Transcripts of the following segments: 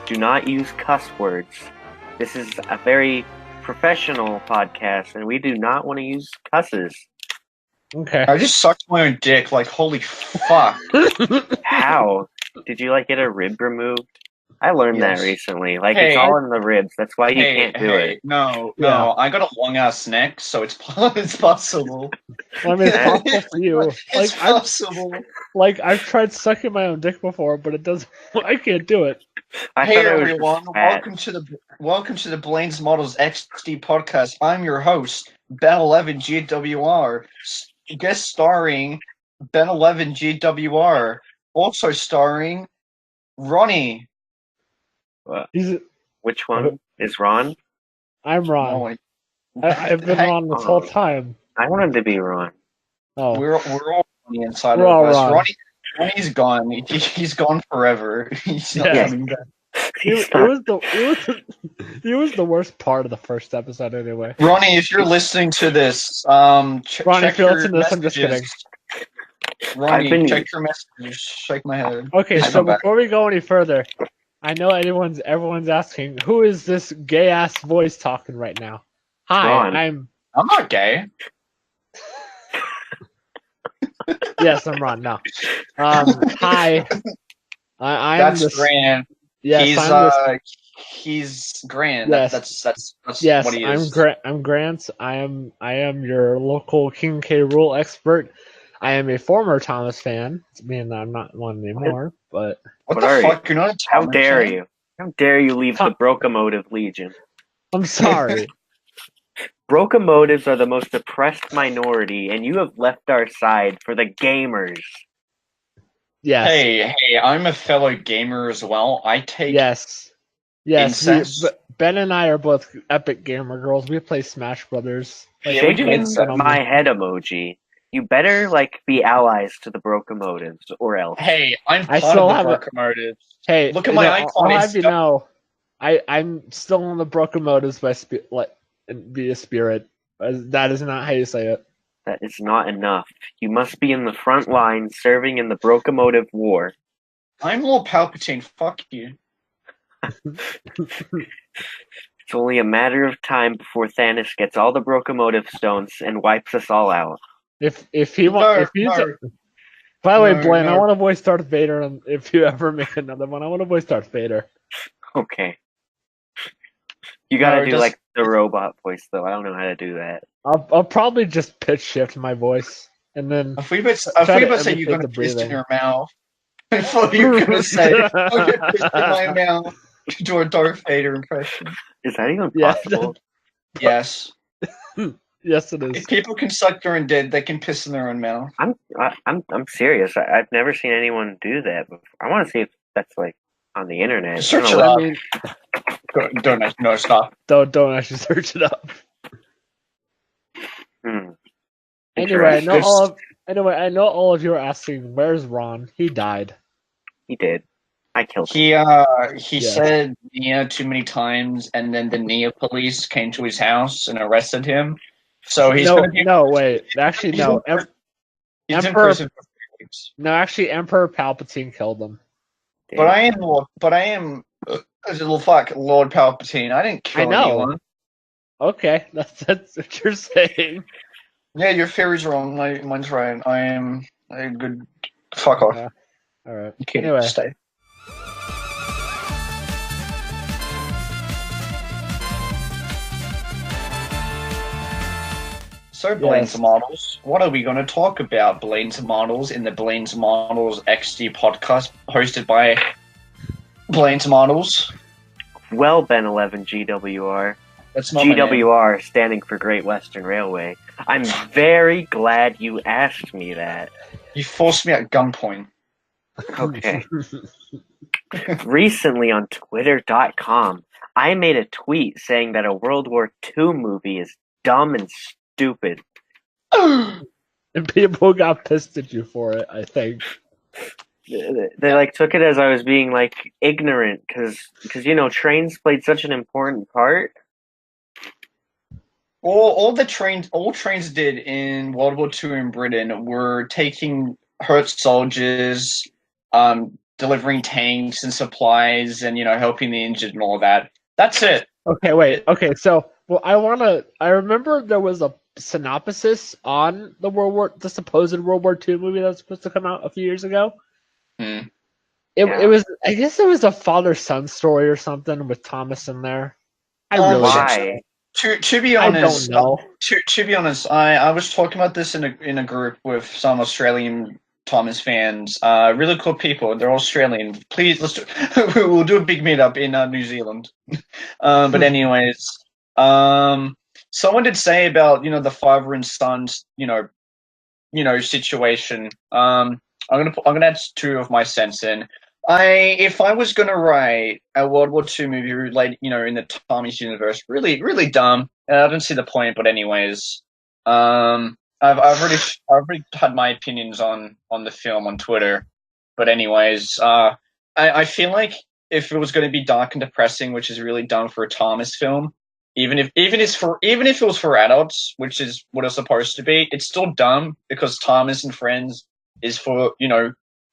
Do not use cuss words. This is a very professional podcast, and we do not want to use cusses. Okay. I just sucked my own dick. Like, holy fuck. How? Did you get a rib removed? I learned that recently. It's all in the ribs. That's why you can't do it. No. I got a long ass neck, so it's possible. Well, I mean, it's possible for you. It's possible. I've tried sucking my own dick before, but it doesn't. I can't do it. Hey everyone, welcome to the BlainesModels XD podcast. I'm your host, Ben11 GWR, guest starring Ben11 GWR, also starring Ronny. Which one is Ron? I'm Ron. I've been Ron this whole time. I wanted to be Ron. Oh, we're all on the inside of us. Ronny's gone. He's gone forever. He's not coming back. It was the worst part of the first episode, anyway. Ronny, if you're listening to this, Ronny, if you're listening to this, I'm just kidding. Ronny, check your messages. Shake my head. Okay, so before we go any further, I know everyone's asking, who is this gay ass voice talking right now? Hi, Ron. I'm not gay. Yes, I'm Ron. No. Hi. That's Grant. Yes, he's Grant. Yes. That's yes, what he is. I'm Grant. I am your local King K. Rool expert. I am a former Thomas fan. I mean, I'm not one anymore, but what the fuck? You're not a Thomas How dare fan? you? How dare you leave the Brocomotive Legion? I'm sorry. Brocomotives are the most oppressed minority, and you have left our side for the gamers. Yes. Hey, I'm a fellow gamer as well. I take incest. Ben and I are both epic gamer girls. We play Smash Brothers. Shaking my head emoji. You better be allies to the Brocomotives, or else. Hey, I'm part of the Brocomotives. Hey, look at my icon. I'll have you know, I'm still on the Brocomotives via spirit. That is not how you say it. That is not enough. You must be in the front line serving in the Brocomotive War. I'm Lord Palpatine. Fuck you. It's only a matter of time before Thanos gets all the Brocomotive stones and wipes us all out. If he wants, by the way, Blaine, I want to voice Darth Vader, and if you ever make another one, I want to voice Darth Vader. Okay. You gotta do the robot voice though. I don't know how to do that. I'll probably just pitch shift my voice, and then if we say you're gonna piss in your mouth, I thought you were gonna say I'm gonna piss in my mouth to do a Darth Vader impression. Is that even possible? Yes. Yes, it is. If people can suck their own dick, they can piss in their own mouth. I'm serious. I've never seen anyone do that before. I want to see if that's on the internet. Search it up. Don't stop. Don't actually search it up. Anyway, I know all of you are asking, where's Ron? He died. He did. I killed him. He said Nia too many times, and then the Nia police came to his house and arrested him. So he's wait. Actually, no. He's in prison for 3 weeks. No, actually, Emperor Palpatine killed him. But I am Lord Palpatine. I didn't kill anyone. Okay, that's what you're saying. Yeah, your theory's wrong. Mine's right. I am a good fuck off. All right. You can't stay. So, BlainesModels, what are we going to talk about, BlainesModels, in the BlainesModels XD podcast hosted by BlainesModels? Well, Ben11 GWR. That's not GWR standing for Great Western Railway. I'm very glad you asked me that. You forced me at gunpoint. Okay. Recently on Twitter.com, I made a tweet saying that a World War II movie is dumb and stupid. And people got pissed at you for it, I think. They took it as I was being ignorant because trains played such an important part. All trains did in World War II in Britain were taking hurt soldiers, delivering tanks and supplies and helping the injured and all that. That's it. Okay, wait. Okay, so I remember there was a synopsis on the supposed World War II movie that was supposed to come out a few years ago. It was, I guess it was a father-son story or something with Thomas in there. I really why? To be honest, I don't know. To be honest, I was talking about this in a group with some Australian Thomas fans. Really cool people. They're Australian. Please, we'll do a big meetup in New Zealand. But anyways, someone did say about the father and son situation. I'm gonna add 2 of my cents in. If I was gonna write a World War II movie related, in the Thomas universe, really dumb. I don't see the point. But anyways, I've already had my opinions on the film on Twitter. But anyways, I feel like if it was going to be dark and depressing, which is really dumb for a Thomas film, even if it was for adults, which is what it's supposed to be, it's still dumb because Thomas and Friends is for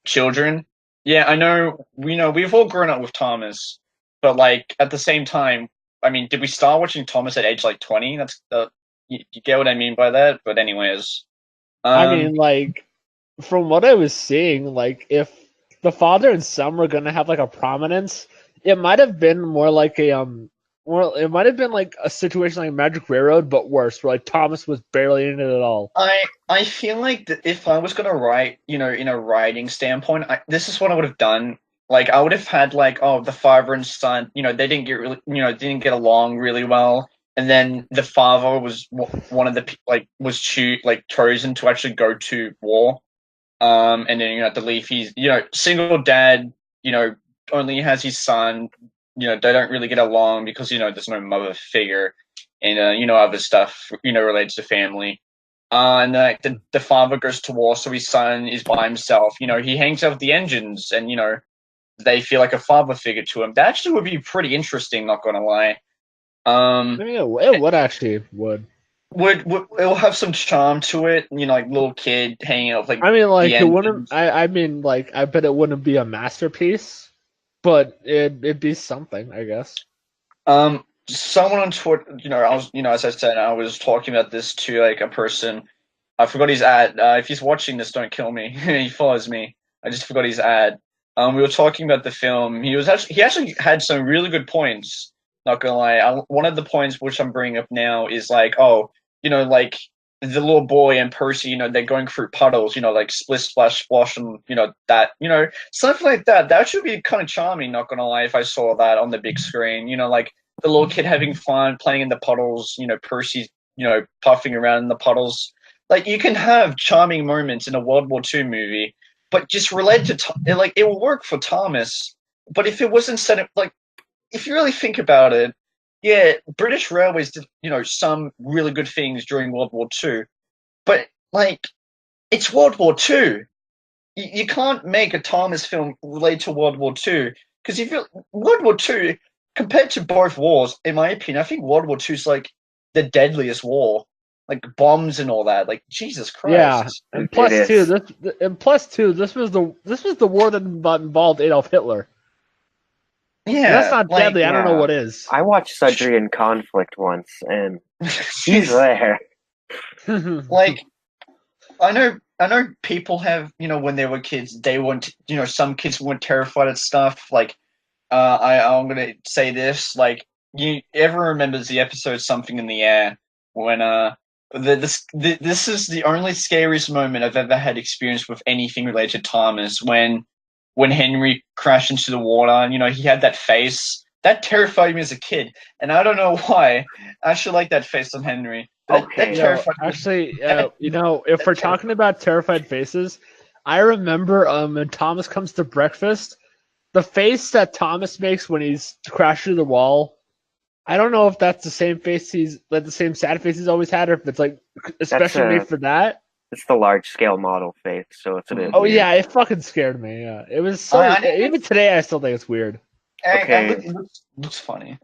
children. Yeah, I know. We've all grown up with Thomas, but like at the same time, I mean, did we start watching Thomas at age like 20? That's you get what I mean by that. But anyways, I mean, like from what I was seeing, like if the father and son were gonna have like a prominence, it might have been more like it might have been like a situation like Magic Railroad, but worse, where like Thomas was barely in it at all. I feel like that if I was gonna write, in a writing standpoint, this is what I would have done. Like I would have had like, the father and son, they didn't get really, didn't get along really well, and then the father was one of the chosen to actually go to war, and then at the leave he's single dad, only has his son, they don't really get along because there's no mother figure, and other stuff related to family. And the father goes to war, so his son is by himself. He hangs out with the engines, and they feel like a father figure to him. That actually would be pretty interesting. Not gonna lie. I mean, it would actually would it'll have some charm to it. Like little kid hanging out with, like. I mean, like it wouldn't. I mean, like I bet it wouldn't be a masterpiece, but it'd be something, I guess. Someone on Twitter, I was, as I said, I was talking about this to like a person. I forgot his ad. If he's watching this, don't kill me. He follows me. I just forgot his ad. We were talking about the film. He actually had some really good points. Not gonna lie. One of the points which I'm bringing up now is like, like the little boy and Percy, they're going through puddles, like splish splash splosh, and that, something like that. That should be kind of charming. Not gonna lie, if I saw that on the big screen, like the little kid having fun playing in the puddles, Percy's, puffing around in the puddles. Like you can have charming moments in a World War II movie, but just related to like it will work for Thomas. But if it wasn't set up, like if you really think about it, yeah, British Railways did, some really good things during World War II, but like it's World War II. You can't make a Thomas film related to World War II because if you World War II compared to both wars, in my opinion, I think World War II is like the deadliest war, like bombs and all that. Like Jesus Christ. Yeah, and plus two, this was the war that involved Adolf Hitler. Yeah, that's not deadly. I don't know what is. I watched Sudbury in Conflict once, and he's there. Like, I know people have, when they were kids, they weren't, some kids weren't terrified of stuff. Like, I'm gonna say this, like, you ever remembers the episode Something in the Air when this is the only scariest moment I've ever had experience with anything related to Thomas when Henry crashed into the water. He had that face that terrified me as a kid, and I don't know why. I actually like that face on Henry. That terrified me. Actually, if we're talking about terrified faces, I remember when Thomas comes to breakfast. The face that Thomas makes when he's crashed through the wall, I don't know if that's the same face the same sad face he's always had, or if it's like especially made for that. It's the large scale model face, so it's a bit. Oh weird. Yeah, it fucking scared me. Yeah, it was so. Even today, I still think it's weird. Okay, it looks funny.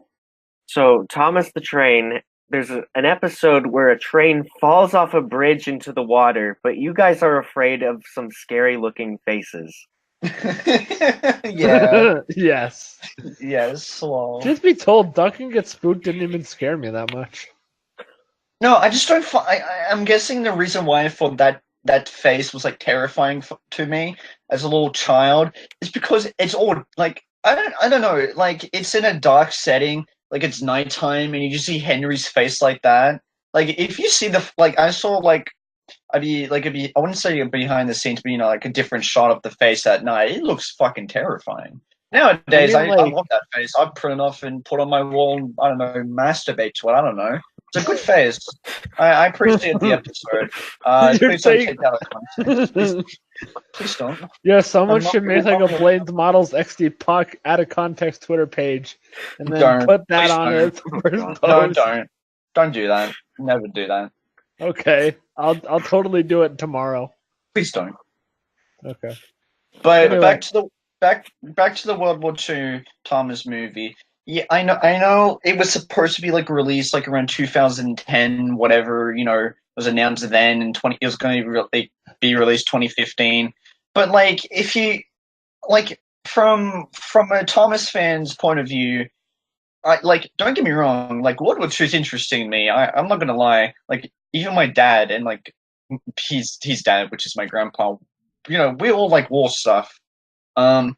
So Thomas the Train. There's an episode where a train falls off a bridge into the water, but you guys are afraid of some scary looking faces. Yeah. Yes. Yes. Well. Just be told, Duncan gets spooked didn't even scare me that much. No, I just don't. I'm guessing the reason why I thought that face was like terrifying to me as a little child is because it's all like I don't know, like it's in a dark setting, like it's nighttime, and you just see Henry's face like that. Like if you see I saw like I wouldn't say behind the scenes, but like a different shot of the face at night. It looks fucking terrifying. Nowadays, I love that face. I'd print it off and put on my wall and, I don't know, masturbate to it. I don't know. It's a good face. I appreciate the episode. Please don't take that out of context. Please don't. Yeah, someone should make like a BlainesModels XD Puck out of context Twitter page and then put that on it. No, don't do that. Never do that. Okay, I'll totally do it tomorrow. Please don't. Okay. But anyway. back to the World War II Thomas movie. Yeah, I know it was supposed to be like released like around 2010, whatever, was announced then, and it was going to be released 2015. But like if you like from a Thomas fan's point of view, don't get me wrong, like World War II is interesting to me. I'm not gonna lie, like even my dad and like his dad, which is my grandpa, we all like war stuff. I'll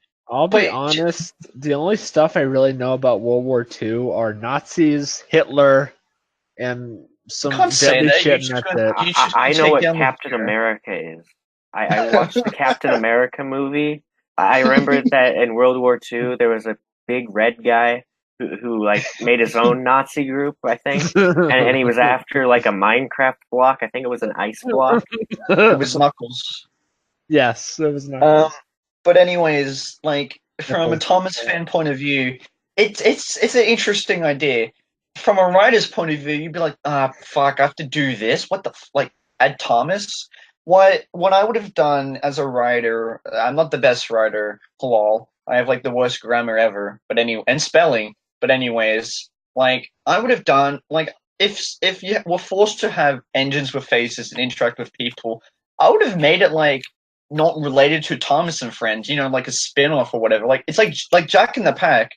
be honest, the only stuff I really know about World War II are Nazis, Hitler, and some deadly shit, and that's it. I know what Captain America is. I watched the Captain America movie. I remember that in World War II there was a big red guy who like made his own Nazi group, I think, and he was after like a Minecraft block. I think it was an ice block. It was Knuckles. Yes, it was Knuckles. But anyways, like from a Thomas fan point of view, it's an interesting idea. From a writer's point of view, you'd be like, fuck, I have to do this. What the add Thomas? What I would have done as a writer, I'm not the best writer, lol. I have like the worst grammar ever, and spelling. But anyways, like I would have done like if you were forced to have engines with faces and interact with people, I would have made it like not related to Thomas and Friends, like a spin-off or whatever. Like it's like Jack in the Pack.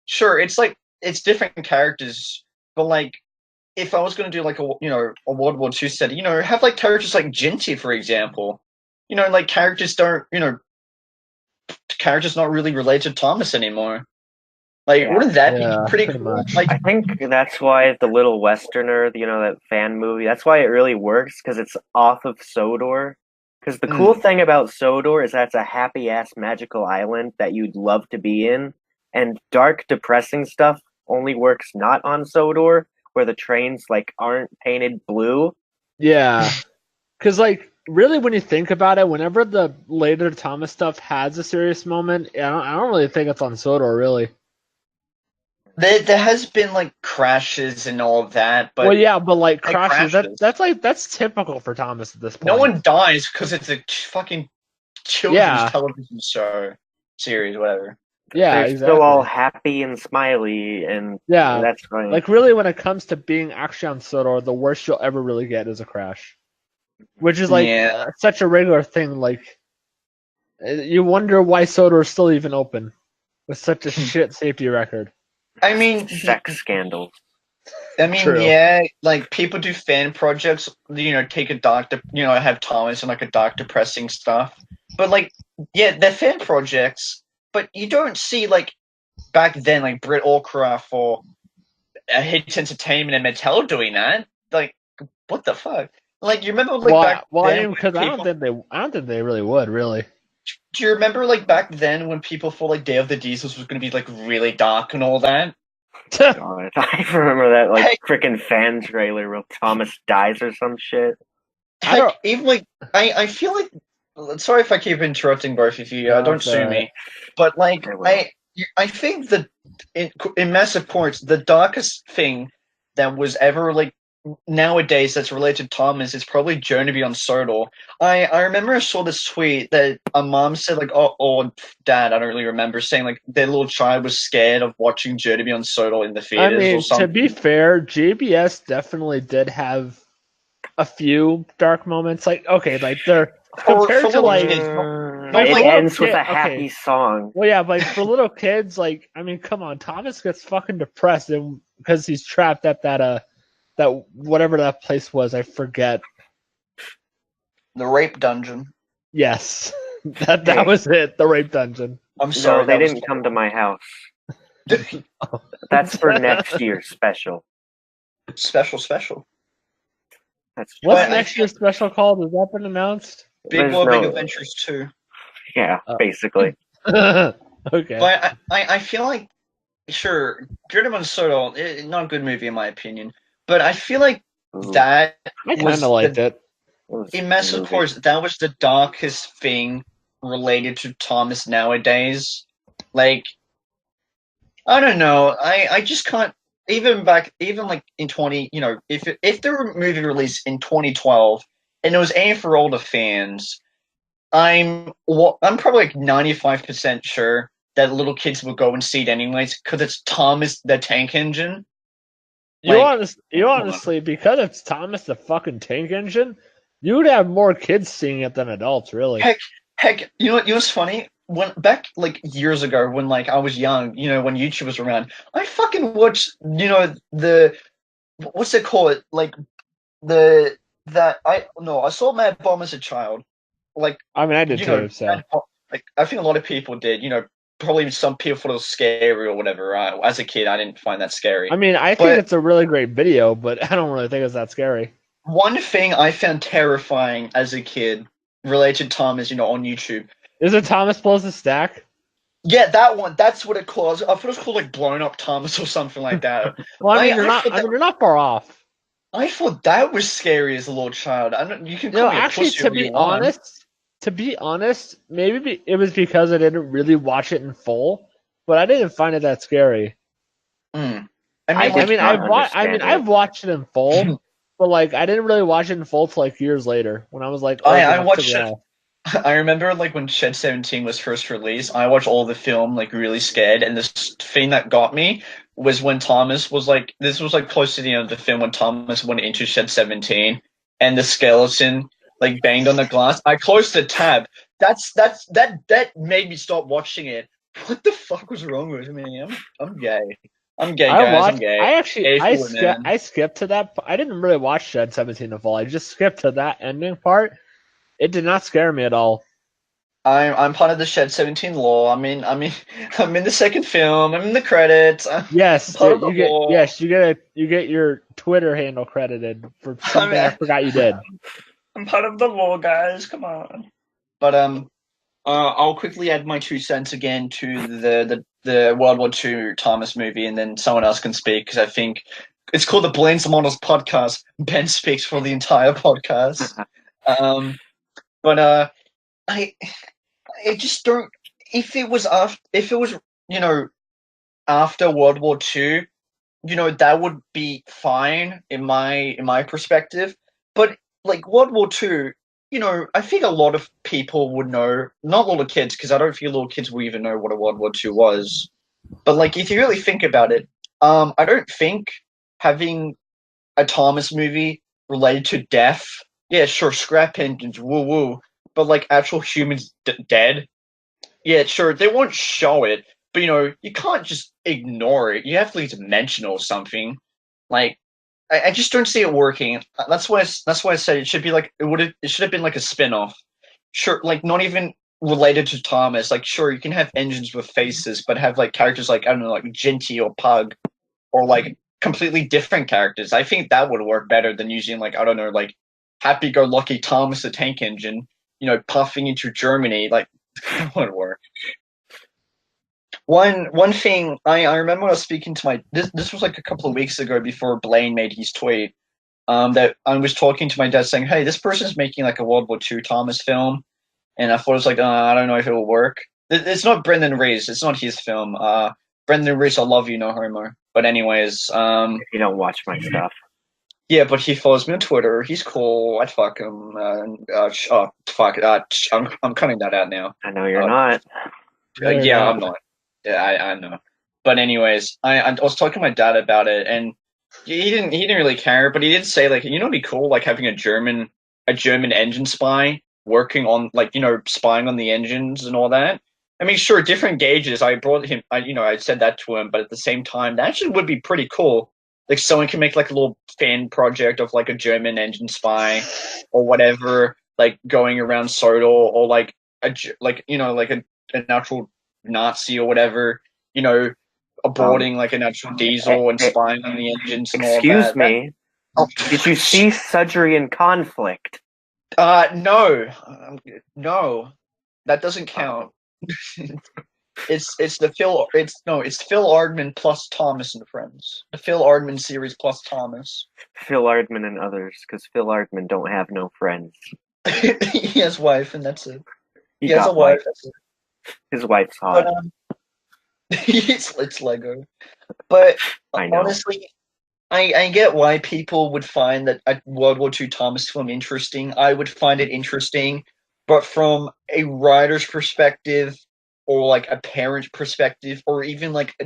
Sure, it's like it's different characters, but like if I was going to do like a World War II set, have like characters like Ginty, for example. Like characters not really related to Thomas anymore. Like, wouldn't that be pretty cool? Like, I think that's why the Little Westerner, that fan movie, that's why it really works, because it's off of Sodor. Because the cool thing about Sodor is that it's a happy-ass magical island that you'd love to be in, and dark, depressing stuff only works not on Sodor, where the trains, like, aren't painted blue. Yeah. Because, like, really, when you think about it, whenever the later Thomas stuff has a serious moment, I don't really think it's on Sodor, really. There has been like crashes and all of that, but like crashes. That's typical for Thomas at this point. No one dies because it's a fucking children's television show series, whatever. Yeah, they're exactly. still all happy and smiley, and that's funny. Like really, when it comes to being actually on Sodor, the worst you'll ever really get is a crash, which is like such a regular thing. Like you wonder why Sodor is still even open with such a shit safety record. I mean, sex scandals. I mean, like people do fan projects, take a dark, have Thomas and like a dark, depressing stuff. But like, they're fan projects, but you don't see like back then, like Britt Allcraft or Hits Entertainment and Mattel doing that. Like, what the fuck? Like, you remember back then? Because I don't think they really would, really. Do you remember like back then when people thought like Day of the Diesels was going to be like really dark and all that? God, I remember that like freaking fan trailer where Thomas dies or some shit. Even like I feel like, sorry if I keep interrupting both of you. Don't sue me, but like I think that in Massive Points, the darkest thing that was ever like nowadays that's related to Thomas is probably Journey on Sodor. I remember I saw this tweet that a mom said like, or dad, I don't really remember, saying like their little child was scared of watching Journey on Sodor in the theaters or something. To be fair, JBS definitely did have a few dark moments. Like, okay, like they're compared to like But It for little ends with kid- a happy song. Well, yeah, but like for little kids, like I mean, come on, Thomas gets fucking depressed because he's trapped at that whatever that place was, I forget. The rape dungeon. Yes, that Hey. was it. The rape dungeon. I'm sorry, No, they that was didn't come to my house. That's for next year's special. special. That's What's But next year's special called? Has that been announced? Big There's World Big no- Adventures 2. Yeah, basically. Okay. But I feel like, sure, Good Soto, not a good movie in my opinion, but I feel like Ooh, that I kind was of liked it. it was in a massive movie. parts, that was the darkest thing related to Thomas nowadays. Like, I don't know, I just can't, even like in 20, if there were a movie released in 2012 and it was aimed for older fans, I'm probably like 95% sure that little kids will go and see it anyways because it's Thomas the Tank Engine. You Like, honestly, because it's Thomas the fucking Tank Engine, you would have more kids seeing it than adults, really. heck, you know what's funny? When back like years ago, when like I was young, when YouTube was around, I fucking watched, the what's it called? Like I saw Mad Bomb as a child. Like, I mean, I did too. So like I think a lot of people did. Probably some people thought it was scary or whatever. As a kid, I didn't find that scary. I mean, I think it's a really great video, but I don't really think it's that scary. One thing I found terrifying as a kid related to Thomas, on YouTube. Is it Thomas blows the stack? Yeah, that one. That's what it calls. I thought it was called like Blown Up Thomas or something like that. Well, I mean, you're not far off. I thought that was scary as a little child. You can call me a actually, pussy to be honest, maybe it was because I didn't really watch it in full, but I didn't find it that scary. Mm. I've watched it in full, but like I didn't really watch it in full till like years later when I was like, I watched it. I remember like when Shed 17 was first released, I watched all the film like really scared, and this thing that got me was when Thomas was like, this was like close to the end of the film when Thomas went into Shed 17 and the skeleton like banged on the glass. I closed the tab. That made me stop watching it. What the fuck was wrong with me? I'm gay. I'm gay, guys. I'm gay. I skipped to that. I didn't really watch Shed 17 in full. I just skipped to that ending part. It did not scare me at all. I'm part of the Shed 17 lore. I'm in the second film. I'm in the credits. Yes, you get your Twitter handle credited for something I forgot you did. I'm part of the lore, guys. Come on. But I'll quickly add my 2 cents again to the World War II Thomas movie, and then someone else can speak because I think it's called the BlainesModels podcast. Ben speaks for the entire podcast. But I just don't. If it was after World War II, that would be fine in my perspective. But like World War II, I think a lot of people would know, not little kids, because I don't think little kids will even know what a World War II was. But like, if you really think about it, I don't think having a Thomas movie related to death, yeah, sure, scrap engines, woo woo, but like actual humans dead, yeah, sure, they won't show it, but you can't just ignore it. You have to at least mention or something. Like, I just don't see it working. That's why I said it should be like it should have been like a spin-off. Sure, like not even related to Thomas. Like, sure, you can have engines with faces, but have like characters like, I don't know, like Ginty or Pug, or like completely different characters. I think that would work better than using like, I don't know, like happy-go-lucky Thomas the Tank Engine, puffing into Germany. Like, that wouldn't work. One thing I remember when I was speaking to this was like a couple of weeks ago before Blaine made his tweet, that I was talking to my dad saying, hey, this person's making like a World War II Thomas film, and I thought it was like, I don't know if it will work. It's not Brendan Rees, it's not his film. Brendan Rees, I love you, no homo. But anyways, if you don't watch my stuff. Yeah, but he follows me on Twitter. He's cool. I'd fuck him. Fuck. I'm cutting that out now. I know you're not. Yeah, I'm not. Yeah, I know. But anyways, I was talking to my dad about it, and he didn't really care. But he did say like, it'd be cool like having a German engine spy working on like spying on the engines and all that. I mean, sure, different gauges. I brought him. I said that to him, but at the same time, that actually would be pretty cool. Like someone can make like a little fan project of like a German engine spy or whatever, like going around Sodor or like an actual Nazi or whatever, aborting like an actual diesel and spying on the engines and all Excuse that. me. Did you see Sudrian Conflict? No, that doesn't count. It's Phil Ardman plus Thomas and Friends. The Phil Ardman series plus Thomas. Phil Ardman and others, because Phil Ardman don't have no friends. He has wife, and that's it. He has a wife. That's it. His wife's hot. But it's Lego. But I know. Honestly, I get why people would find that a World War II Thomas film interesting. I would find it interesting, but from a writer's perspective, or like a parent perspective, or even like a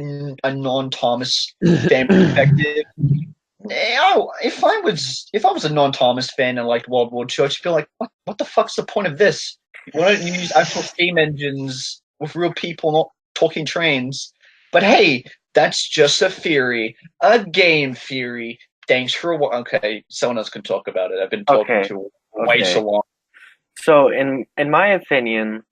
non-Thomas fan perspective. If I was a non-Thomas fan and liked World War II, I'd just be like, what the fuck's the point of this? Why don't you use actual steam engines with real people, not talking trains? But hey, that's just a theory, a game theory. Thanks for okay. Someone else can talk about it. I've been talking to way so long. So, in my opinion,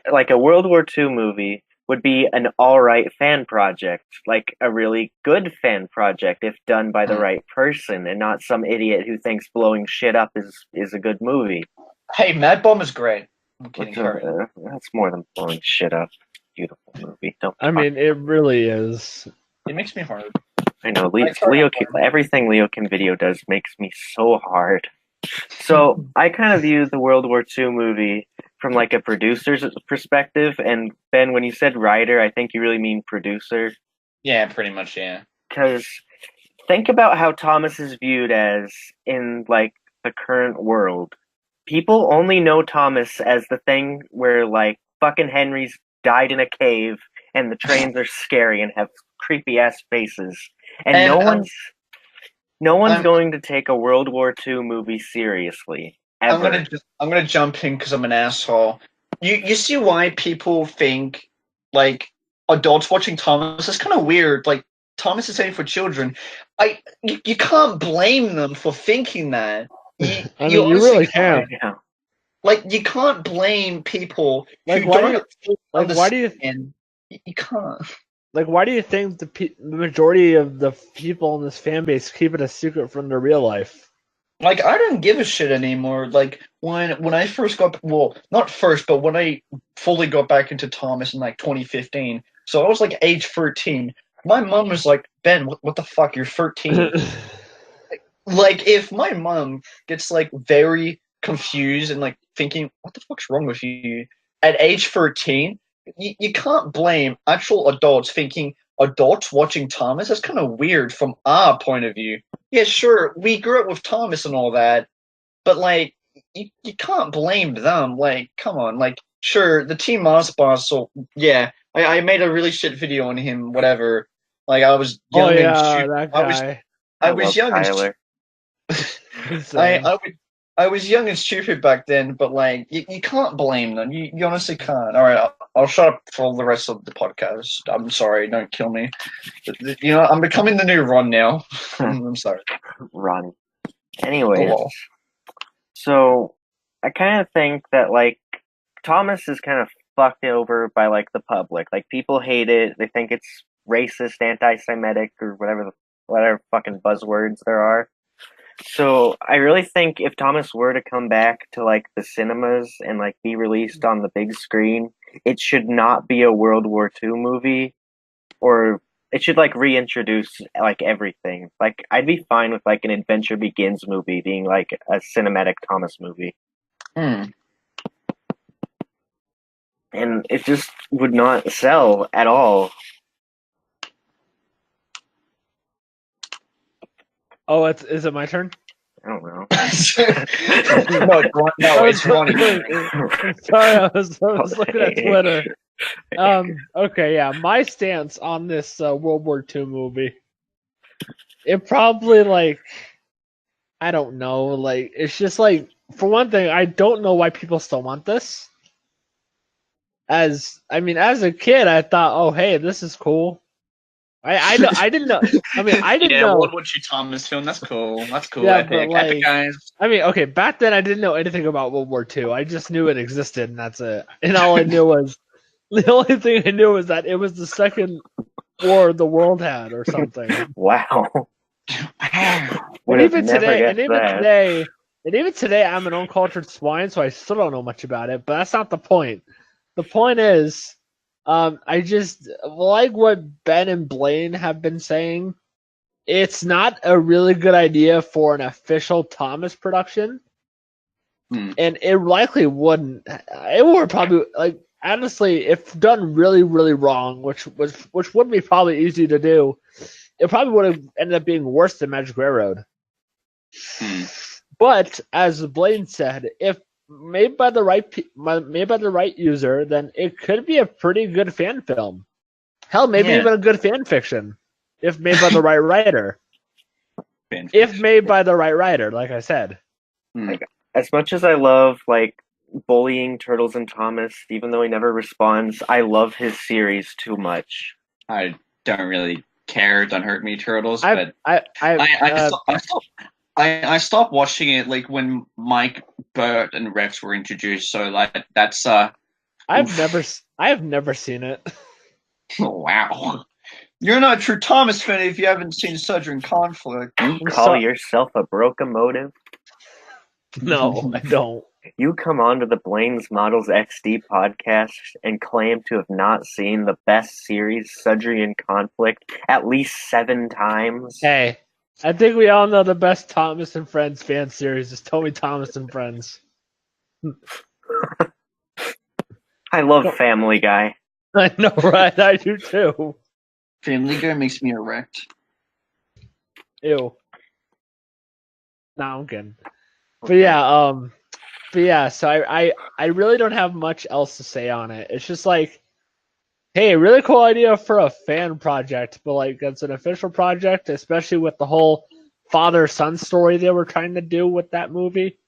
like a World War II movie would be an alright fan project, like a really good fan project if done by the right person and not some idiot who thinks blowing shit up is a good movie. Hey, Mad Bomb is great. I'm kidding. That's more than blowing shit up. Beautiful movie. I mean, it really is. It makes me hard. I know. Everything Leo Kim Video does makes me so hard. So I kind of view the World War II movie from like a producer's perspective. And Ben, when you said writer, I think you really mean producer. Yeah, pretty much, yeah. Because think about how Thomas is viewed as in like the current world. People only know Thomas as the thing where like fucking Henry's died in a cave and the trains are scary and have creepy ass faces. And no one's going to take a World War II movie seriously. Ever. I'm gonna jump in because I'm an asshole. You see why people think like adults watching Thomas is kind of weird. Like Thomas is saying for children. You can't blame them for thinking that. You really can't. Yeah. Like you can't blame people like who why don't why do you you can't. Like, why do you think the majority of the people in this fan base keep it a secret from their real life? Like, I don't give a shit anymore. Like, when I first not first, but when I fully got back into Thomas in, like, 2015, so I was, like, age 13, my mom was like, Ben, what the fuck, you're 13? Like, if my mom gets, like, very confused and, like, thinking, what the fuck's wrong with you? At age 13... You can't blame actual adults thinking adults watching Thomas. That's kind of weird from our point of view. Yeah, sure, we grew up with Thomas and all that, but like you can't blame them. Like, come on, like sure, the Team Mars boss. So yeah, I made a really shit video on him. Whatever. Like I was young and stupid. That guy. I was young Tyler. I was young and stupid back then, but like you can't blame them. You honestly can't. All right, I'll shut up for the rest of the podcast. I'm sorry, don't kill me. I'm becoming the new Ron now. I'm sorry, Ron. Anyway, so I kind of think that like Thomas is kind of fucked over by like the public. Like people hate it. They think it's racist, anti-Semitic, or whatever fucking buzzwords there are. So I really think if Thomas were to come back to like the cinemas and like be released on the big screen, it should not be a World War II movie, or it should like reintroduce like everything. Like I'd be fine with like an Adventure Begins movie being like a cinematic Thomas movie. And it just would not sell at all. Oh, is it my turn? I don't know. No, it's Ronny. Sorry, I was looking at Twitter. Okay, yeah, my stance on this World War II movie. It probably like, I don't know, like it's just like for one thing, I don't know why people still want this. As a kid, I thought, oh, hey, this is cool. I didn't know. I mean, I didn't know. World War II Thomas film. That's cool. That's cool. Yeah, Epic. but like, Epic, guys. I mean, okay, back then I didn't know anything about World War II. I just knew it existed, and that's it. And all I knew was the only thing I knew was that it was the second war the world had, or something. Wow. And even today, I'm an uncultured swine, so I still don't know much about it. But that's not the point. The point is, I just like what Ben and Blaine have been saying. It's not a really good idea for an official Thomas production, and it likely wouldn't. It would probably, like, honestly, if done really, really wrong, which would be probably easy to do, it probably would have ended up being worse than Magic Railroad. But as Blaine said, if made by the right user, then it could be a pretty good fan film. Hell, maybe even a good fan fiction, if made by the right writer. If made by the right writer, like I said. Like, as much as I love like bullying Turtles and Thomas, even though he never responds, I love his series too much. I don't really care. Don't hurt me, Turtles. I stopped watching it like when Mike, Bert, and Rex were introduced. So like that's I've never seen it. Oh, wow. You're not a true Thomas fan if you haven't seen Southern Conflict. You call yourself a brocomotive? No, I don't. You come onto the BlainesModels XD podcast and claim to have not seen the best series, Sudbury in Conflict, at least 7 times. Hey, I think we all know the best Thomas and Friends fan series is Toby Thomas and Friends. I love Family Guy. I know, right? I do too. Family Guy makes me erect. Ew. No, I'm kidding. But yeah, so I really don't have much else to say on it. It's just like, hey, really cool idea for a fan project, but like it's an official project, especially with the whole father-son story they were trying to do with that movie.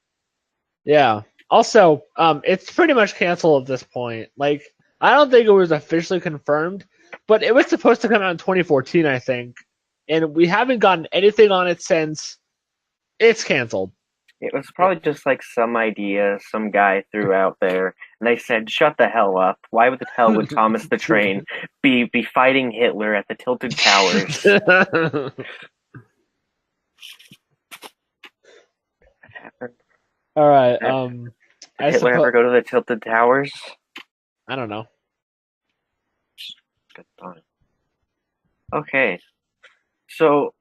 Yeah. Also, it's pretty much canceled at this point. Like, I don't think it was officially confirmed, but it was supposed to come out in 2014, I think, and we haven't gotten anything on it since. It's canceled. It was probably just like some idea some guy threw out there, and they said, "Shut the hell up! Why the hell would Thomas the Train be fighting Hitler at the Tilted Towers?" All right. Did Hitler ever go to the Tilted Towers? I don't know. Good time. Okay, so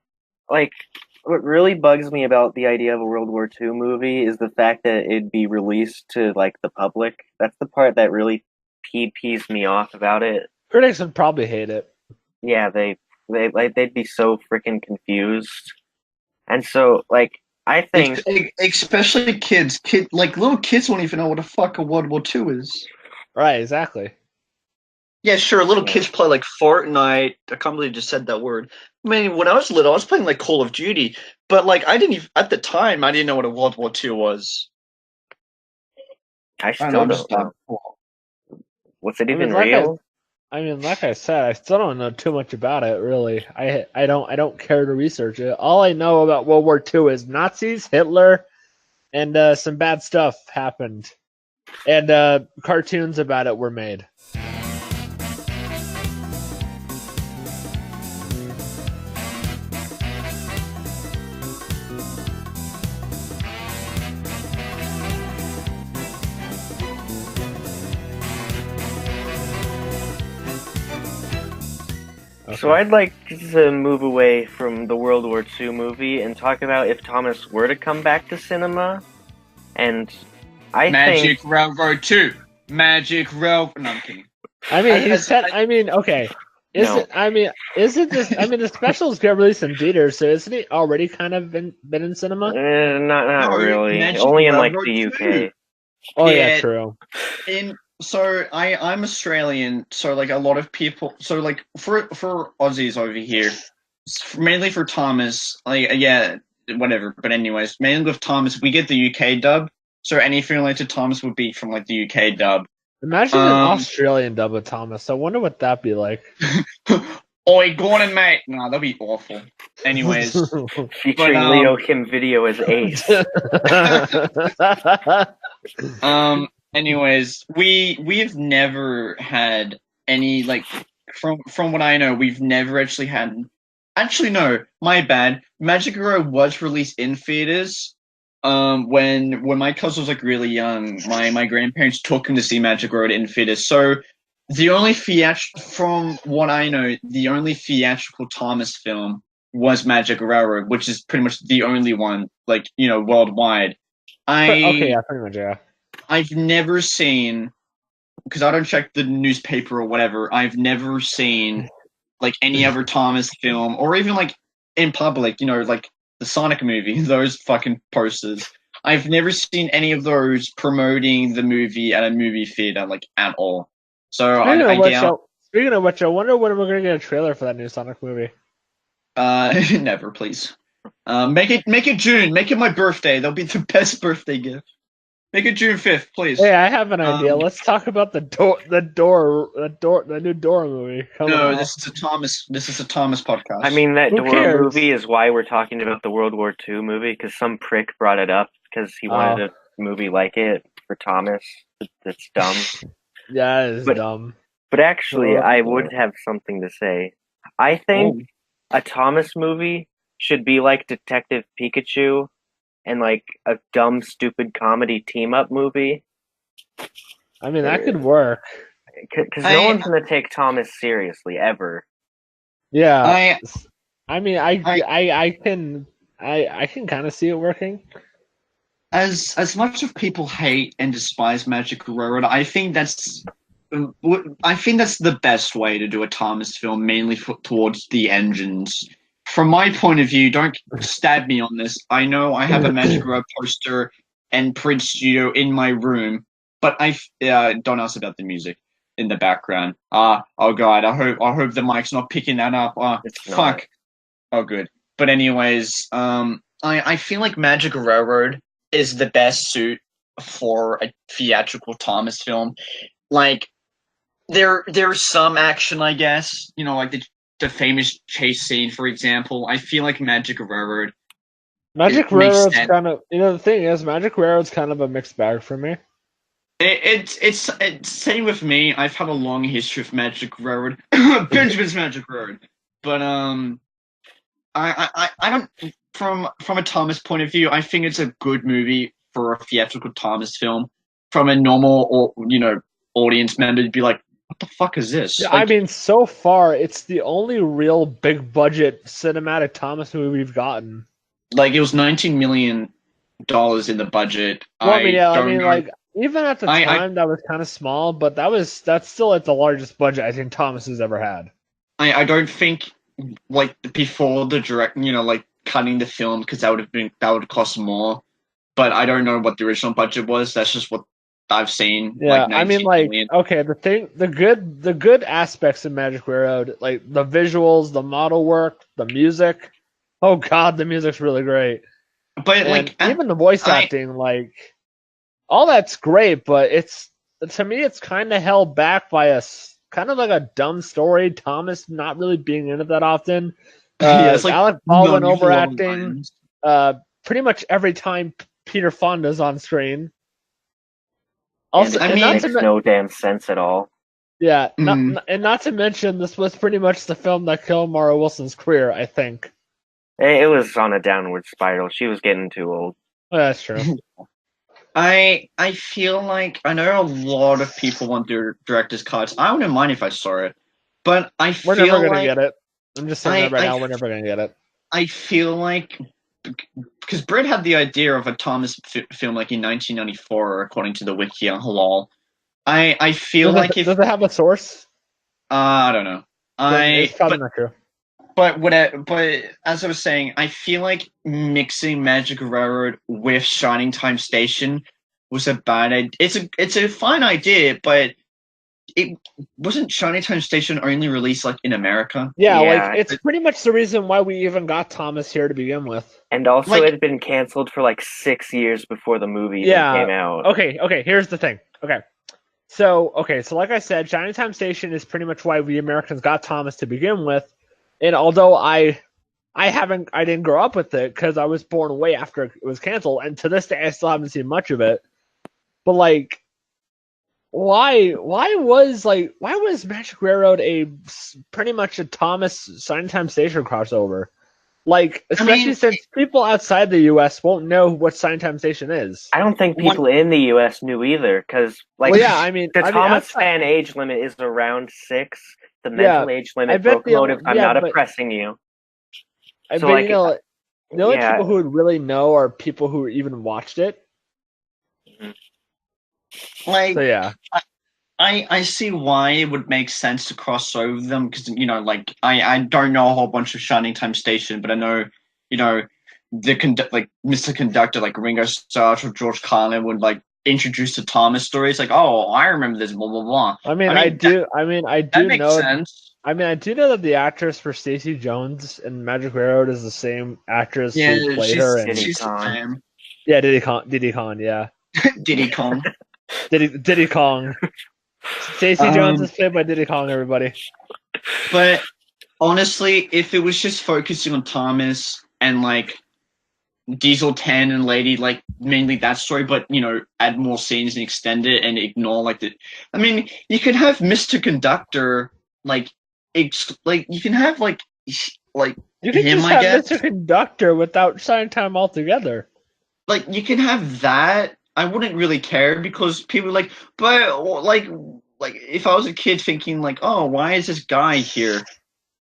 like. What really bugs me about the idea of a World War II movie is the fact that it'd be released to like the public. That's the part that really pees me off about it. Critics would probably hate it. Yeah, they'd be so freaking confused. And so like I think especially kids, like little kids won't even know what the fuck a World War II is. Right, exactly. Yeah, sure. Little kids play like Fortnite. I can't believe I just said that word. I mean, when I was little, I was playing like Call of Duty, but like I didn't even, at the time, I didn't know what a World War II was. I still don't know. Was it even real? Like I said, I still don't know too much about it. Really, I don't care to research it. All I know about World War II is Nazis, Hitler, and some bad stuff happened, and cartoons about it were made. So I'd like to move away from the World War II movie and talk about if Thomas were to come back to cinema. And I Magic think... Railroad 2. Magic Railroad... No, I'm kidding. I mean, okay. The specials get released in theaters, so isn't it already kind of been in cinema? Not really. Only in like the UK. Oh yeah, true. So I'm Australian, so like a lot of people, so like for Aussies over here, mainly for Thomas, like yeah, whatever. But anyways, mainly with Thomas, we get the UK dub, So anything related to Thomas would be from like the UK dub. Imagine an Australian dub of Thomas. I wonder what that'd be like. Oi, Gordon, mate. No, that'd be awful. Anyways, Featuring Leo Kim Video as Ace. Anyways, we've never had any like from what I know, we've never actually had. Actually, no, my bad. Magic Arrow was released in theaters. When my cousin was like really young, my grandparents took him to see Magic Road in theaters. So the only from what I know, the only theatrical Thomas film was Magic Railroad, which is pretty much the only one, like, you know, worldwide. Okay, yeah, pretty much, yeah. I've never seen, because I don't check the newspaper or whatever, I've never seen like any other Thomas film, or even like in public, you know, like the Sonic movie, those fucking posters. I've never seen any of those promoting the movie at a movie theater, like, at all. So speaking of which, I wonder when we're gonna get a trailer for that new Sonic movie. Never, please. Make it June. Make it my birthday. That'll be the best birthday gift. Make it June 5th, please. Hey, I have an idea. Let's talk about the new Dora movie. No, this is a Thomas podcast. I mean, that Dora movie is why we're talking about the World War II movie, because some prick brought it up because he wanted a movie like it for Thomas. It's dumb. Yeah, it's dumb. But actually, I would have something to say. I think a Thomas movie should be like Detective Pikachu and like a dumb, stupid comedy team-up movie. I mean, that could work. Because no one's going to take Thomas seriously, ever. Yeah. I mean, I can kind of see it working. As much as people hate and despise Magic Railroad, I think that's the best way to do a Thomas film, mainly towards the engines. From my point of view, don't stab me on this. I know I have a Magic Railroad poster and print studio in my room, but don't ask about the music in the background. Oh god, I hope the mic's not picking that up. Fuck. Oh good. But anyways, I feel like Magic Railroad is the best suit for a theatrical Thomas film. Like, there's some action, I guess. You know, like the famous chase scene, for example. I feel like Magic Railroad. Magic Railroad's kind of, you know, the thing is, Magic Railroad's kind of a mixed bag for me. It's same with me. I've had a long history of Magic Railroad, Benjamin's Magic Railroad, but I don't. From a Thomas point of view, I think it's a good movie for a theatrical Thomas film. From a normal, or, you know, audience member, to be like, what the fuck is this? Yeah, like, I mean, so far, it's the only real big budget cinematic Thomas movie we've gotten. Like, it was $19 million in the budget. Well, I mean, like, even at the time, that was kind of small, but that's still like the largest budget I think Thomas has ever had. I don't think, like, before the direct, you know, like, cutting the film, because that would cost more. But I don't know what the original budget was. That's just what I've seen. Yeah, like, I mean, like, okay, the good aspects of Magic Railroad, like the visuals, the model work, the music. Oh god, the music's really great. But and like, even the voice acting, like, all that's great. But to me, it's kind of held back by kind of like a dumb story. Thomas not really being in it that often. It's like Alec Baldwin overacting. Pretty much every time Peter Fonda's on screen. Also, it makes no damn sense at all. Yeah, not to mention, this was pretty much the film that killed Mara Wilson's career, I think. It was on a downward spiral. She was getting too old. Well, that's true. I feel like, I know a lot of people want their director's cuts. I wouldn't mind if I saw it, but we're never gonna get it. I'm just saying that right now. We're never gonna get it. I feel like, because Brett had the idea of a Thomas film like in 1994, according to the wiki on Halal. I feel like does it have a source? I don't know. It's probably not true. But as I was saying, I feel like mixing Magic Railroad with Shining Time Station was a bad idea. It's a fine idea, but it wasn't Shining Time Station only released like in America. Yeah, Yeah. like it's pretty much the reason why we even got Thomas here to begin with. And also, Like- it had been canceled for like 6 years before the movie even Yeah. came out. Okay, here's the thing. So like I said, Shining Time Station is pretty much why we Americans got Thomas to begin with. And although I didn't grow up with it because I was born way after it was canceled, and to this day I still haven't seen much of it. But like, why was Magic Railroad pretty much a Thomas Shining Time Station crossover? Like, especially since people outside the U.S. won't know what Shining Time Station is. I don't think people in the U.S. knew either, because the Thomas fan age limit is around 6. The mental age limit broke motive. I'm not oppressing you. The only people who would really know are people who even watched it. Like, so yeah. I see why it would make sense to cross over them because like I don't know a whole bunch of Shining Time Station, but I know the Mr. Conductor, like Ringo Starr or George Carlin would like introduce the Thomas stories, like, oh, I remember this, blah blah blah. I do know sense. I know that the actress for Stacey Jones in Magic Railroad is the same actress who played her in She's the same. Yeah, Diddy Kong, yeah. Diddy Kong. Diddy Kong. Stacey Jones is played by Diddy Kong, everybody. But honestly, if it was just focusing on Thomas and like Diesel 10 and Lady, like mainly that story, but add more scenes and extend it and ignore like the. I mean, you could have Mr. Conductor you can have you can him, just have Mr. Conductor without Shining Time altogether. Like you can have that. I wouldn't really care because people are like, but like if I was a kid thinking like, oh, why is this guy here?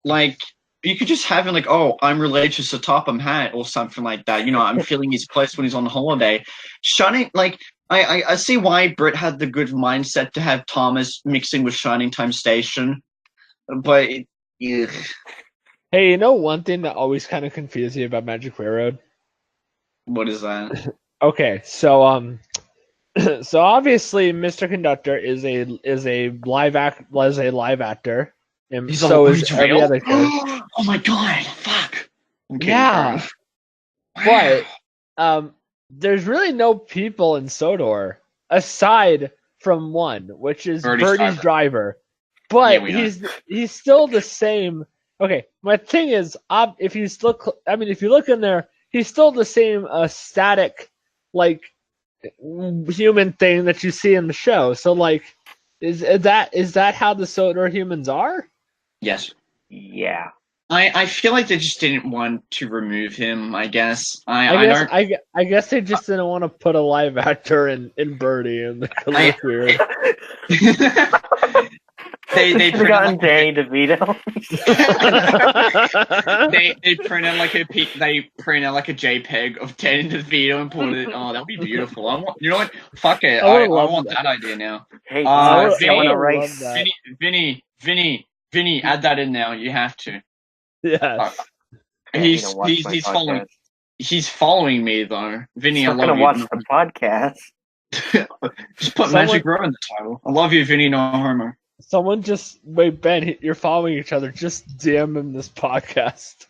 Like you could just have him like, oh, I'm related to Satopham Hat or something like that. I'm feeling his place when he's on holiday. Shining, like I see why Britt had the good mindset to have Thomas mixing with Shining Time Station, but hey, one thing that always kind of confused me about Magic Railroad. What is that? Okay, so so obviously Mr. Conductor is a live actor, and so is every other character. Oh my god! Fuck. Okay, yeah, wow. But there's really no people in Sodor aside from one, which is Birdie's driver. But he's still the same. Okay, my thing is, if you look in there, he's still the same static, like human thing that you see in the show. So like, is that how the Sodor humans are? Yes. Yeah. I feel like they just didn't want to remove him. I guess. I guess they just didn't want to put a live actor in Birdie and the weird. They forgotten Danny DeVito. they print out like a JPEG of Danny DeVito and put it. Oh, that would be beautiful. You know what? Fuck it. I want that idea now. Hey, Vinny, add that in now. You have to. Yes. He's following. He's following me though. Vinny, I love you. Gonna watch the podcast. Just put Magic Row in the title. I love you, Vinny. No homo. Someone just wait, Ben. You're following each other. Just DM him this podcast.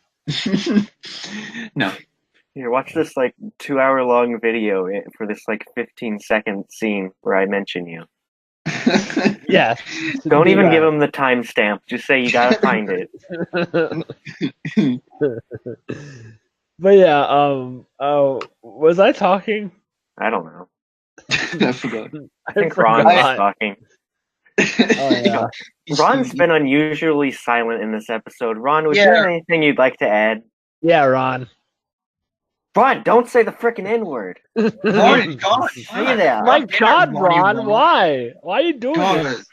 No. Here, watch this 2-hour long video for this 15-second scene where I mention you. Yeah. Don't even give him the timestamp. Just say you gotta find it. But yeah, was I talking? I don't know. I forgot. I think Ron was talking. Oh yeah. Ron's been unusually silent in this episode. Ron, was there anything you'd like to add? Yeah, Ron. Ron, don't say the frickin' N-word. My God. Say that. My God, Ron, why? Why are you doing this?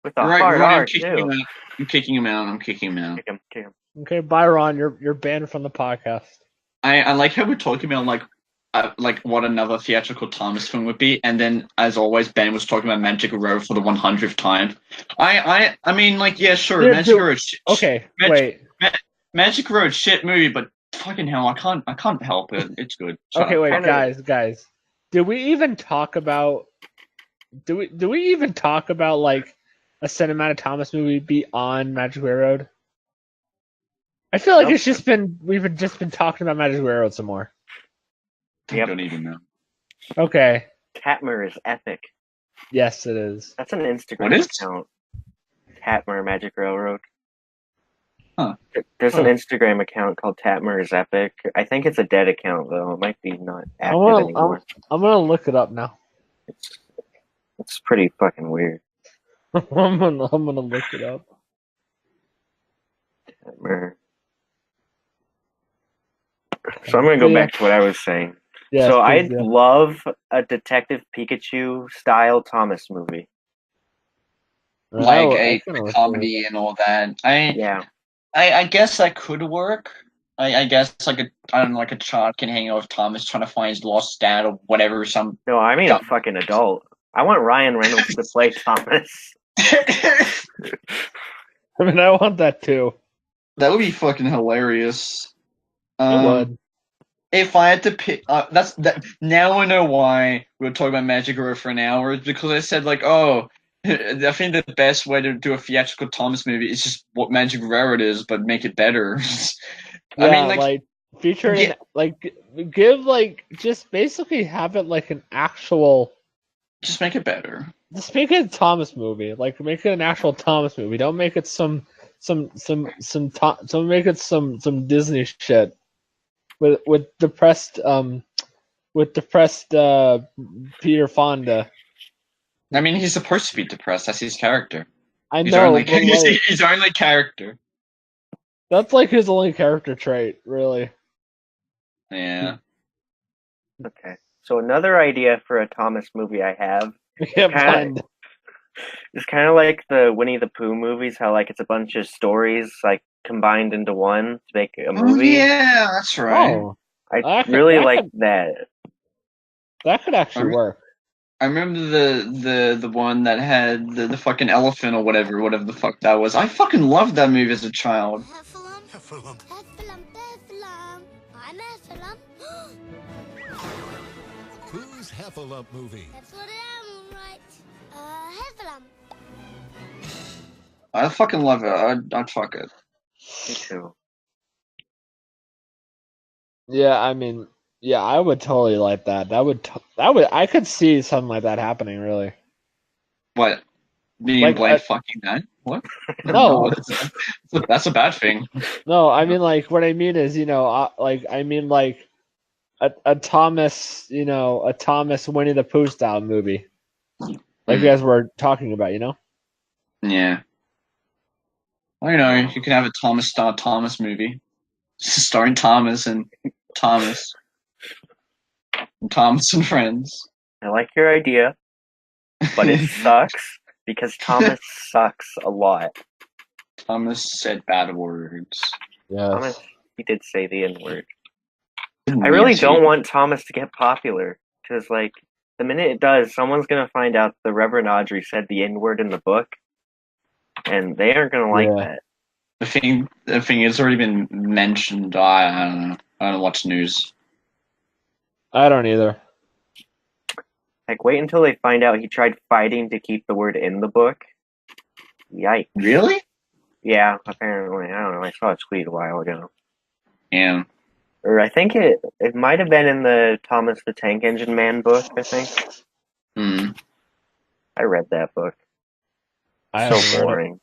With a hard R, too. I'm kicking him out. Kick him. Okay, bye, Ron. You're banned from the podcast. I like how we're talking about what another theatrical Thomas film would be, and then as always, Ben was talking about Magic Row for the 100th time. I mean, yeah, sure, Magic Row. Magic Row, shit movie, but fucking hell, I can't help it. It's good. Okay, wait, guys. Did we even talk about? Do we even talk about a a cinematic Thomas movie beyond Magic Railroad? I feel like we've just been talking about Magic Railroad some more. I don't even know. Okay. Tatmer is epic. Yes, it is. That's an Instagram account. Tatmer Magic Railroad. Huh. There's an Instagram account called Tatmer is epic. I think it's a dead account though. It might be not active anymore. I'm gonna look it up now. It's pretty fucking weird. I'm gonna look it up. Tatmer. So I'm gonna go back to what I was saying. Yes, so I'd love a Detective Pikachu style Thomas movie. Like a comedy and all that. I guess that could work. I guess like a child can hang out with Thomas trying to find his lost dad or whatever. No, I mean a fucking adult. I want Ryan Reynolds to play Thomas. I mean, I want that too. That would be fucking hilarious. It would. If I had to pick, now I know why we were talking about Magic Railroad for an hour. It's because I said like, oh, I think the best way to do a theatrical Thomas movie is just what Magic Railroad is, but make it better. I mean, like featuring, just basically have it like an actual. Just make it better. Just make it a Thomas movie. Like make it an actual Thomas movie. Don't make it some make it some Disney shit with depressed Peter Fonda. I mean, he's supposed to be depressed. That's his character. I know. He's his only character. That's like his only character trait, really. Yeah. Okay. So another idea for a Thomas movie I have it's kind of like the Winnie the Pooh movies, how like it's a bunch of stories like combined into one to make a movie. Oh, yeah, that's right. Oh, I really like that. That could actually work. I remember the one that had the fucking elephant or whatever the fuck that was. I fucking loved that movie as a child. Heffalump. I'm Heffalump. Who's Heffalump movie? That's what I am, right? Heffalump. I fucking love it. I'd fuck it. Me too. Yeah, I mean, yeah, I would totally like that. That would I could see something like that happening, really. What? Me and Blaine fucking that? What? No. That's a bad thing. No, I mean, like, what I mean is, a Thomas, a Thomas Winnie the Pooh style movie. Like you guys were talking about, Yeah. Well, you can have a Thomas style Thomas movie. Starring Thomas and Thomas. And Thomas and friends. I like your idea, but it sucks because Thomas sucks a lot. Thomas said bad words. Yeah. Thomas, he did say the N-word. I really don't want Thomas to get popular because, like, the minute it does, someone's gonna find out the Reverend Audrey said the N-word in the book, and they aren't gonna like that. The thing it's already been mentioned. I don't know. I don't watch news. I don't either. Like, wait until they find out he tried fighting to keep the word in the book. Yikes. Really? Yeah, apparently. I don't know. I saw a tweet a while ago. Yeah. Or I think it might have been in the Thomas the Tank Engine Man book, I think. I read that book. So boring.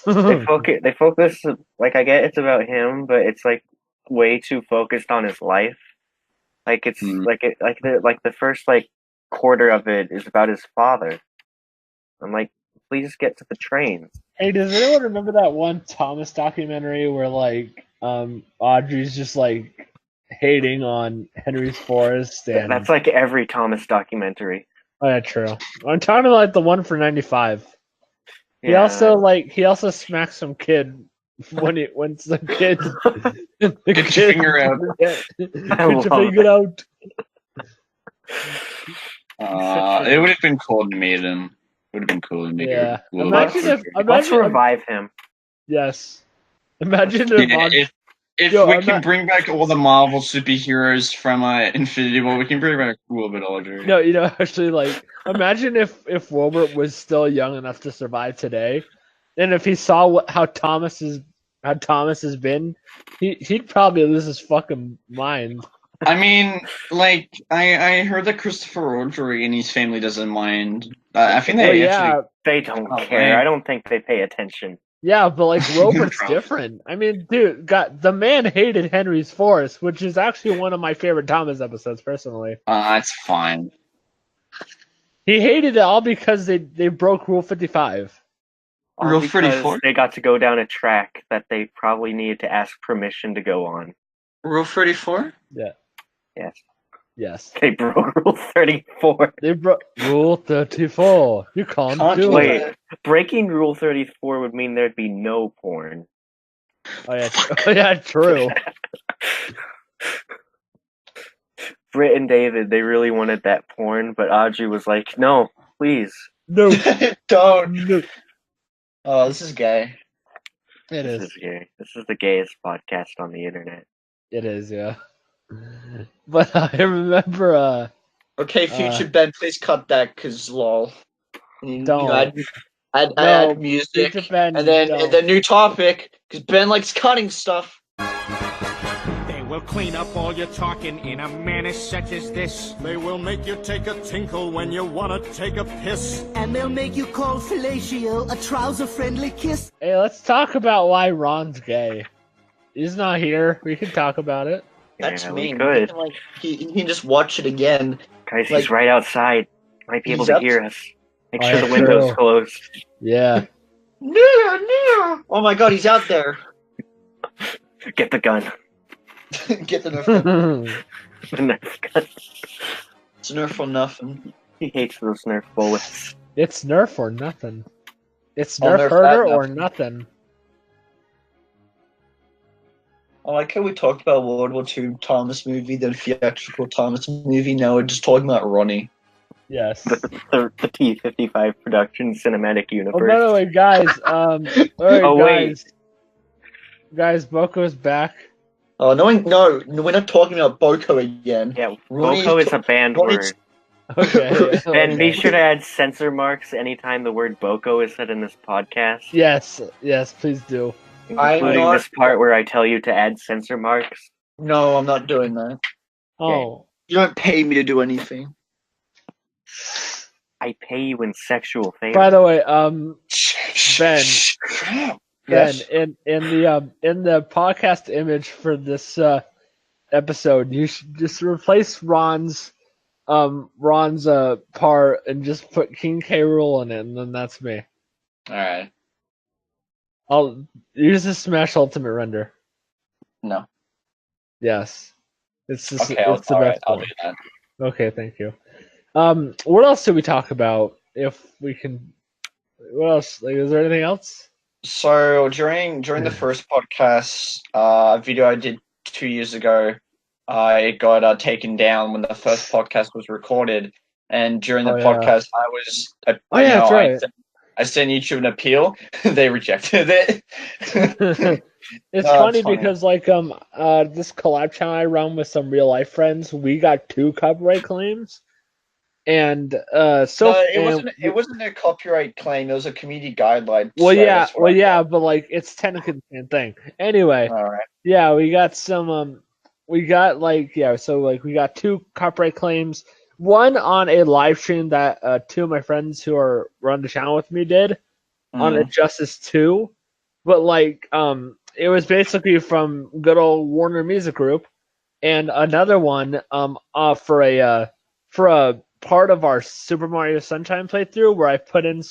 They focus, like, I get it's about him, but it's, like, way too focused on his life. Like, it's, the first, like, quarter of it is about his father. I'm like, please get to the trains. Hey, does anyone remember that one Thomas documentary where, like, Audrey's just, like, hating on Henry's Forest? And... That's, like, every Thomas documentary. Oh, yeah, true. I'm talking about, like, the one for 95. Yeah. He also smacked some kid when the kid Get your finger out. Get your finger out. It would have been cool to meet him. Would have been cool to meet him. Imagine Let's revive him. Yes. Imagine if If Yo, we I'm can not- bring back all the Marvel superheroes from Infinity War, we can bring back a little bit Audrey. No, actually, like, imagine if Wilbert was still young enough to survive today, and if he saw how Thomas has been, he'd probably lose his fucking mind. I mean, like, I heard that Christopher Audrey and his family doesn't mind. I think Well, they yeah, actually. They don't Oh, care. man. I don't think they pay attention. yeah, but like Wilbert's Probably. different. I mean, dude, the man hated Henry's Force, which is actually one of my favorite Thomas episodes, personally. It's fine. He hated it all because they broke Rule 55. All Rule because 34? they got to go down a track that they probably needed to ask permission to go on. Rule 34? Yeah. Yes. Yes. They broke Rule 34. They broke Rule 34. You can't Can't do Wait. it. Breaking Rule 34 would mean there'd be no porn. Oh yeah, oh, yeah, true. Britt and David, they really wanted that porn, but Audrey was like, no, please. No, Don't. no. Oh, this is gay. It This is. is gay. This is the gayest podcast on the internet. It is, yeah. But I remember, Okay, future Ben, please cut that, cause lol. Don't. Add No, music, future Ben, and then don't. the new topic, cause Ben likes cutting stuff. They will clean up all your talking in a manner such as this. They will make you take a tinkle when you want to take a piss. And they'll make you call fellatio a trouser-friendly kiss. Hey, let's talk about why Ron's gay. He's not here. We can talk about it. That's Yeah, mean. we could. He can, like, he can just watch it again. Guys, Like- he's right outside. Might be able He's to up- hear us. Make Oh, sure yeah, the window's true. closed. Yeah. Oh my god, he's out there. Get the gun. Get the Nerf gun. The Nerf gun. It's Nerf or nothing. He hates those Nerf bullets. It's Nerf or nothing. It's I'll Nerf nerf herder that or nothing. nothing. I like how we talked about World War II Thomas movie, then theatrical Thomas movie. Now we're just talking about Ronny. Yes. The T-55 production cinematic Oh, universe. by the way, guys, alright, Oh, wait. guys, Boko's back. Oh no, we're not talking about Boko again. Yeah, Ronny's Boko is ta- a band Ronny's- word. Okay. And be okay. sure to add censor marks anytime the word Boko is said in this podcast. Yes, please do. I'm Including not- this part where I tell you to add censor marks. No, I'm not doing that. Oh, You don't pay me to do anything. I pay you in sexual favor. by the way, Ben. Yes. Ben, in the podcast image for this episode, you should just replace Ron's part and just put King K. Rool in it, and then that's me. All right. I'll use the Smash Ultimate Render. No. Yes, it's just Okay. it's the All right. best I'll one. do that. Okay, thank you. What else did we talk about? If we can, what else? Like, is there anything else? So during the first podcast video I did 2 years ago, I got taken down when the first podcast was recorded, and during the Oh, yeah. podcast I was Oh, yeah, that's right. I sent YouTube an appeal. They rejected it. It's Oh, funny it's funny. because this collab channel I run with some real life friends, we got 2 copyright claims, and it wasn't a copyright claim. It was a community guideline. well so yeah that's why- but like it's technically the same thing. Anyway, All right. yeah, we got some we got we got 2 copyright claims. One on a live stream that 2 of my friends who run the channel with me did on Injustice 2. But it was basically from good old Warner Music Group, and another one for a part of our Super Mario Sunshine playthrough where I put in the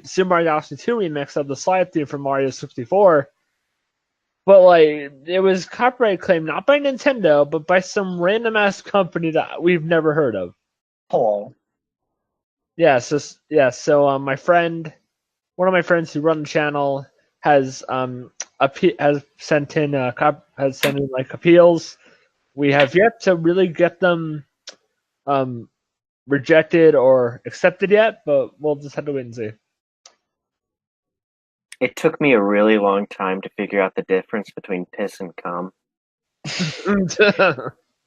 Super Mario Galaxy 2 remix of the slide theme from Mario 64. But it was copyright claimed not by Nintendo, but by some random ass company that we've never heard of. Hello. Yeah, so one of my friends who run the channel has sent in appeals. We have yet to really get them rejected or accepted yet, but we'll just have to wait and see. It took me a really long time to figure out the difference between piss and cum.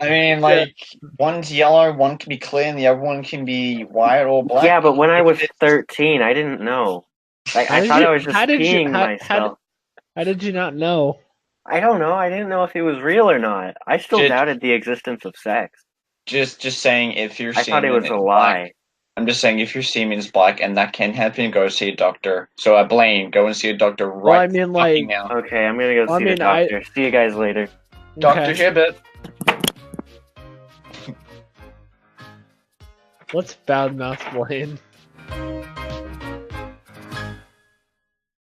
I mean, like, one's yellow, one can be clear, and the other one can be white or black. Yeah, but when I was It's- 13, I didn't know. Like, How I did thought you- I was just how did you- peeing how- myself. How did you not know? I don't know. I didn't know if it was real or not. I still Did- doubted the existence of sex. just saying, if your I thought it semen was a is lie. black, I'm just saying, if your semen is black and that can happen, go see a doctor. So, Blaine, go and see a doctor right Well, I mean, like, fucking now. Okay, I'm gonna go Well, I see mean, the doctor. See you guys later. Dr. okay, Hibbert. let's badmouth Blaine.